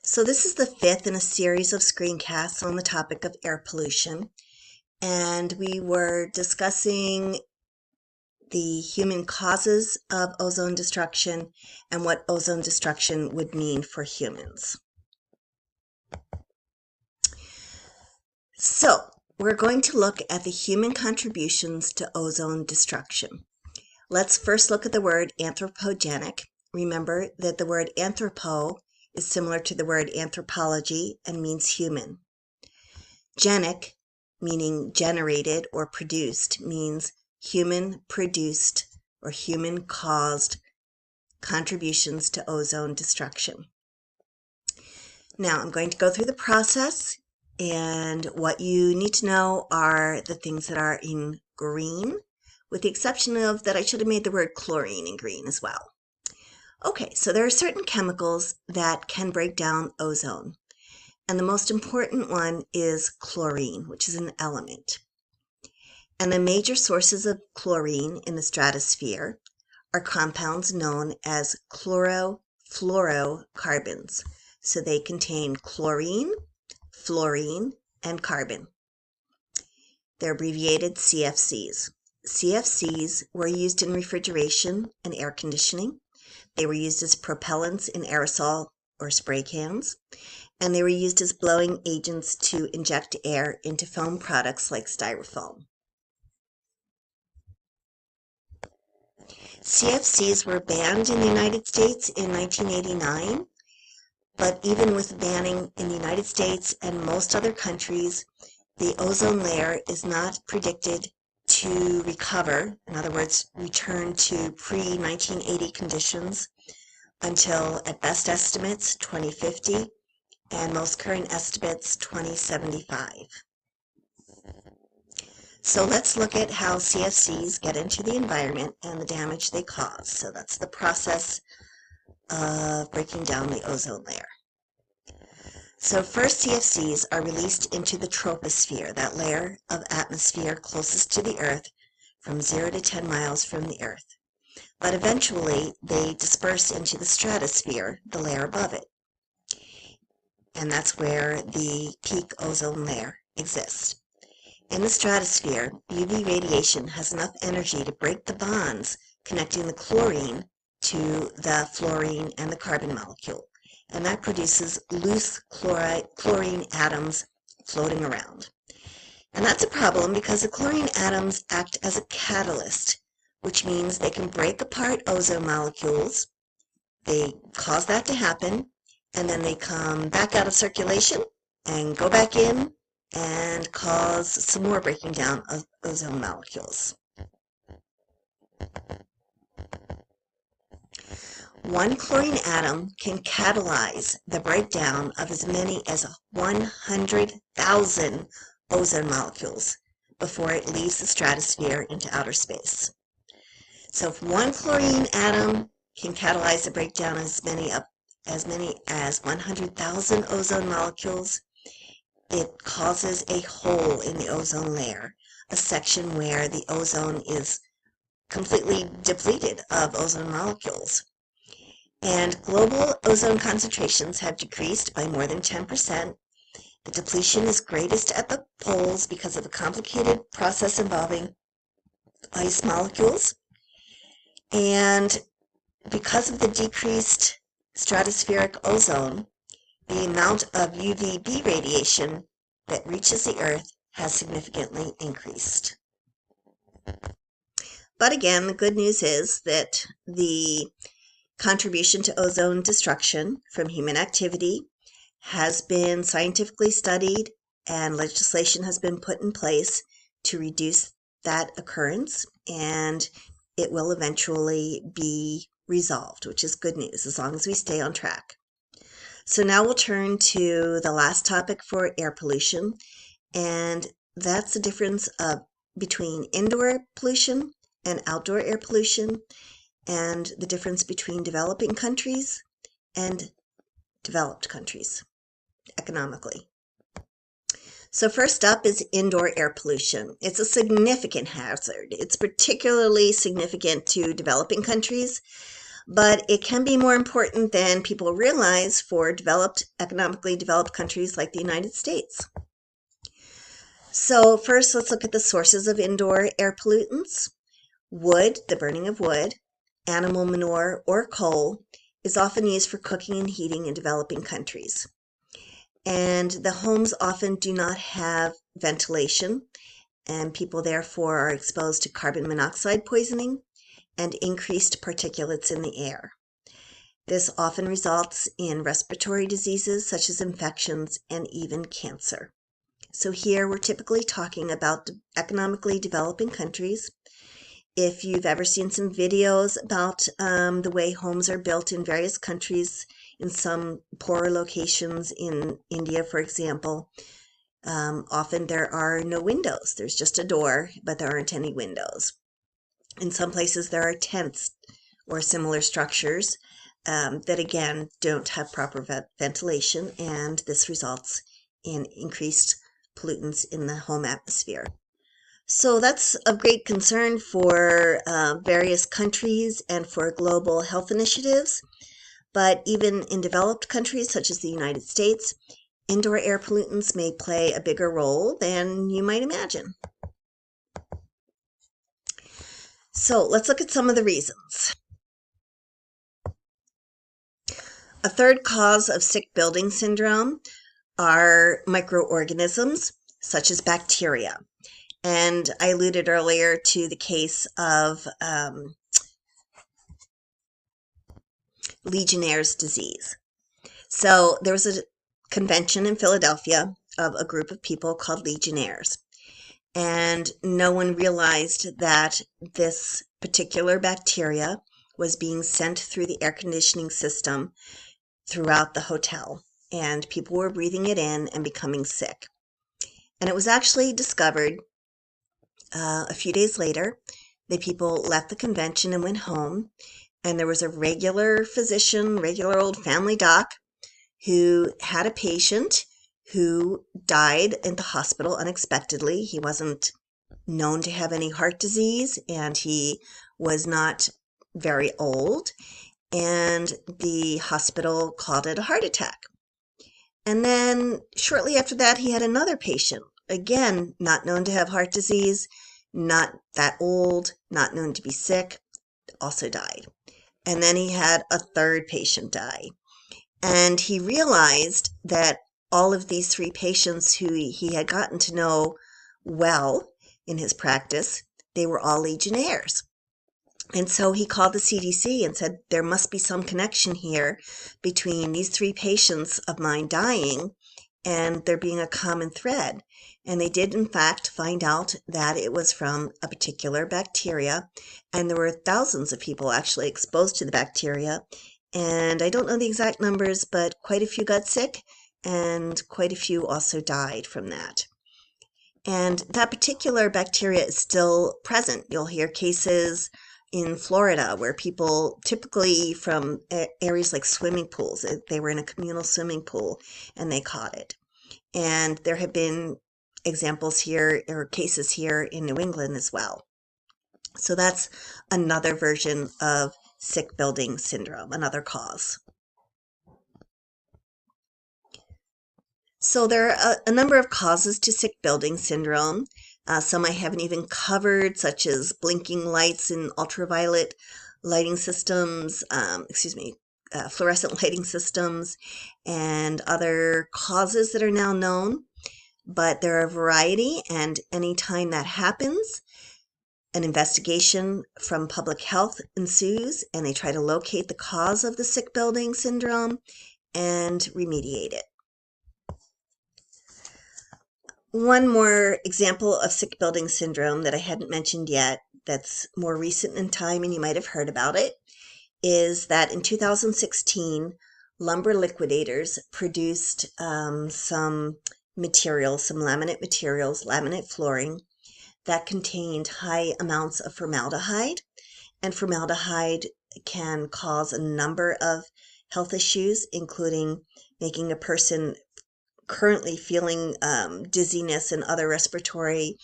So this is the fifth in a series of screencasts on the topic of air pollution, and we were discussing the human causes of ozone destruction and what ozone destruction would mean for humans. So we're going to look at the human contributions to ozone destruction. Let's first look at the word anthropogenic. Remember that the word anthropo is similar to the word anthropology and means human. Genic, meaning generated or produced, means human produced or human caused contributions to ozone destruction. Now I'm going to go through the process, and what you need to know are the things that are in green, with the exception of that I should have made the word chlorine in green as well. Okay, so there are certain chemicals that can break down ozone, and the most important one is chlorine, which is an element. And the major sources of chlorine in the stratosphere are compounds known as chlorofluorocarbons. So they contain chlorine, fluorine, and carbon. They're abbreviated CFCs. CFCs were used in refrigeration and air conditioning. They were used as propellants in aerosol or spray cans, and they were used as blowing agents to inject air into foam products like styrofoam. CFCs were banned in the United States in 1989, but even with banning in the United States and most other countries, the ozone layer is not predicted to recover, in other words, return to pre-1980 conditions until, at best estimates, 2050, and most current estimates, 2075. So let's look at how CFCs get into the environment and the damage they cause. So that's the process of breaking down the ozone layer. So first, CFCs are released into the troposphere, that layer of atmosphere closest to the Earth, from 0 to 10 miles from the Earth. But eventually, they disperse into the stratosphere, the layer above it. And that's where the peak ozone layer exists. In the stratosphere, UV radiation has enough energy to break the bonds connecting the chlorine to the fluorine and the carbon molecule, and that produces loose chlorine atoms floating around. And that's a problem because the chlorine atoms act as a catalyst, which means they can break apart ozone molecules. They cause that to happen, and then they come back out of circulation and go back in and cause some more breaking down of ozone molecules. One chlorine atom can catalyze the breakdown of as many as 100,000 ozone molecules before it leaves the stratosphere into outer space. So if one chlorine atom can catalyze the breakdown of as many as 100,000 ozone molecules, it causes a hole in the ozone layer, a section where the ozone is completely depleted of ozone molecules. And global ozone concentrations have decreased by more than 10%. The depletion is greatest at the poles because of a complicated process involving ice molecules. And because of the decreased stratospheric ozone, the amount of UVB radiation that reaches the Earth has significantly increased. But again, the good news is that the contribution to ozone destruction from human activity has been scientifically studied, and legislation has been put in place to reduce that occurrence, and it will eventually be resolved, which is good news as long as we stay on track. So now we'll turn to the last topic for air pollution, and that's the difference between indoor pollution and outdoor air pollution, and the difference between developing countries and developed countries economically. So first up is indoor air pollution. It's a significant hazard. It's particularly significant to developing countries, but it can be more important than people realize for economically developed countries like the United States. So first, let's look at the sources of indoor air pollutants. Wood, the burning of wood, animal manure, or coal is often used for cooking and heating in developing countries. And the homes often do not have ventilation, and people therefore are exposed to carbon monoxide poisoning and increased particulates in the air. This often results in respiratory diseases such as infections and even cancer. So here we're typically talking about economically developing countries. If you've ever seen some videos about the way homes are built in various countries, in some poorer locations in India, for example, often there are no windows. There's just a door, but there aren't any windows. In some places there are tents or similar structures that again don't have proper ventilation, and this results in increased pollutants in the home atmosphere. So that's of great concern for various countries and for global health initiatives. But even in developed countries such as the United States, indoor air pollutants may play a bigger role than you might imagine. So let's look at some of the reasons. A third cause of sick building syndrome are microorganisms such as bacteria. And I alluded earlier to the case of Legionnaire's disease. So there was a convention in Philadelphia of a group of people called Legionnaires. And no one realized that this particular bacteria was being sent through the air conditioning system throughout the hotel. And people were breathing it in and becoming sick. And it was actually discovered a few days later. The people left the convention and went home. And there was a regular physician, regular old family doc, who had a patient who died in the hospital unexpectedly. He wasn't known to have any heart disease, and he was not very old. And the hospital called it a heart attack. And then shortly after that, he had another patient, again, not known to have heart disease, not that old, not known to be sick, also died. And then he had a third patient die. And he realized that all of these three patients who he had gotten to know well in his practice, they were all Legionnaires. And so he called the CDC and said, there must be some connection here between these three patients of mine dying and there being a common thread. And they did, in fact, find out that it was from a particular bacteria. And there were thousands of people actually exposed to the bacteria. And I don't know the exact numbers, but quite a few got sick and quite a few also died from that. And that particular bacteria is still present. You'll hear cases in Florida where people, typically from areas like swimming pools, they were in a communal swimming pool and they caught it. And there have been examples here or cases here in New England as well. So that's another version of sick building syndrome, another cause. So there are a number of causes to sick building syndrome. Some I haven't even covered, such as blinking lights in ultraviolet lighting systems, fluorescent lighting systems, and other causes that are now known. But there are a variety, and anytime that happens, an investigation from public health ensues, and they try to locate the cause of the sick building syndrome and remediate it. One more example of sick building syndrome that I hadn't mentioned yet, that's more recent in time and you might have heard about it, is that in 2016, Lumber Liquidators produced some materials, some laminate materials, laminate flooring, that contained high amounts of formaldehyde. And formaldehyde can cause a number of health issues, including making a person currently feeling dizziness and other respiratory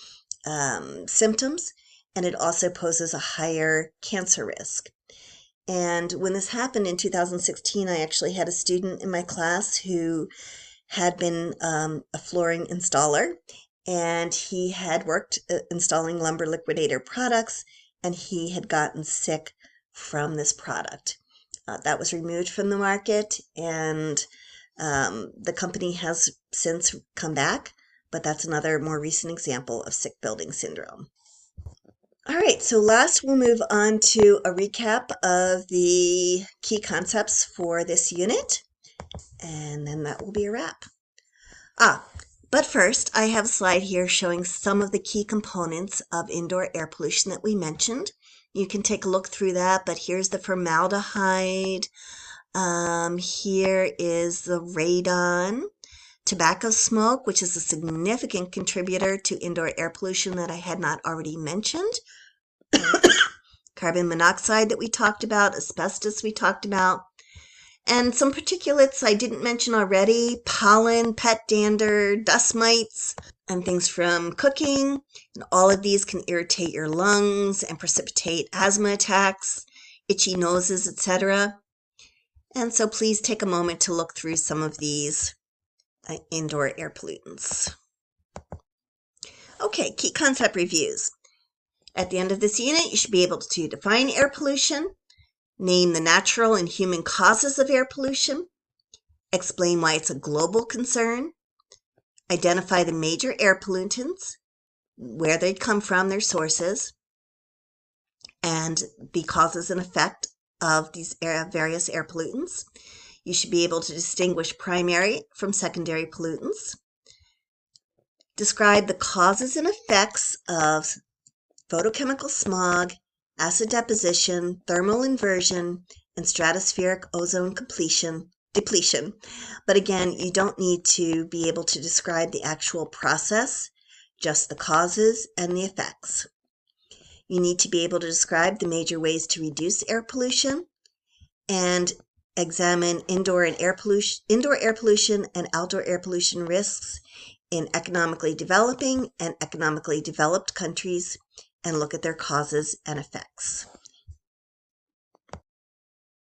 symptoms, and it also poses a higher cancer risk. And when this happened in 2016, I actually had a student in my class who had been a flooring installer, and he had worked installing lumber liquidator products, and he had gotten sick from this product. That was removed from the market, and the company has since come back, but that's another more recent example of sick building syndrome. All right, so last we'll move on to a recap of the key concepts for this unit, and then that will be a wrap. But first, I have a slide here showing some of the key components of indoor air pollution that we mentioned. You can take a look through that, but here's the formaldehyde. Here is the radon. Tobacco smoke, which is a significant contributor to indoor air pollution that I had not already mentioned. Carbon monoxide that we talked about, asbestos we talked about, and some particulates I didn't mention already, pollen, pet dander, dust mites, and things from cooking. And all of these can irritate your lungs and precipitate asthma attacks, itchy noses, etc. And so please take a moment to look through some of these indoor air pollutants. Okay, key concept reviews. At the end of this unit, you should be able to define air pollution, name the natural and human causes of air pollution, explain why it's a global concern, identify the major air pollutants, where they come from, their sources, and the causes and effect of these various air pollutants. You should be able to distinguish primary from secondary pollutants. Describe the causes and effects of photochemical smog, acid deposition, thermal inversion, and stratospheric ozone depletion. But again, you don't need to be able to describe the actual process, just the causes and the effects. You need to be able to describe the major ways to reduce air pollution and examine indoor air pollution and outdoor air pollution risks in economically developing and economically developed countries, and look at their causes and effects.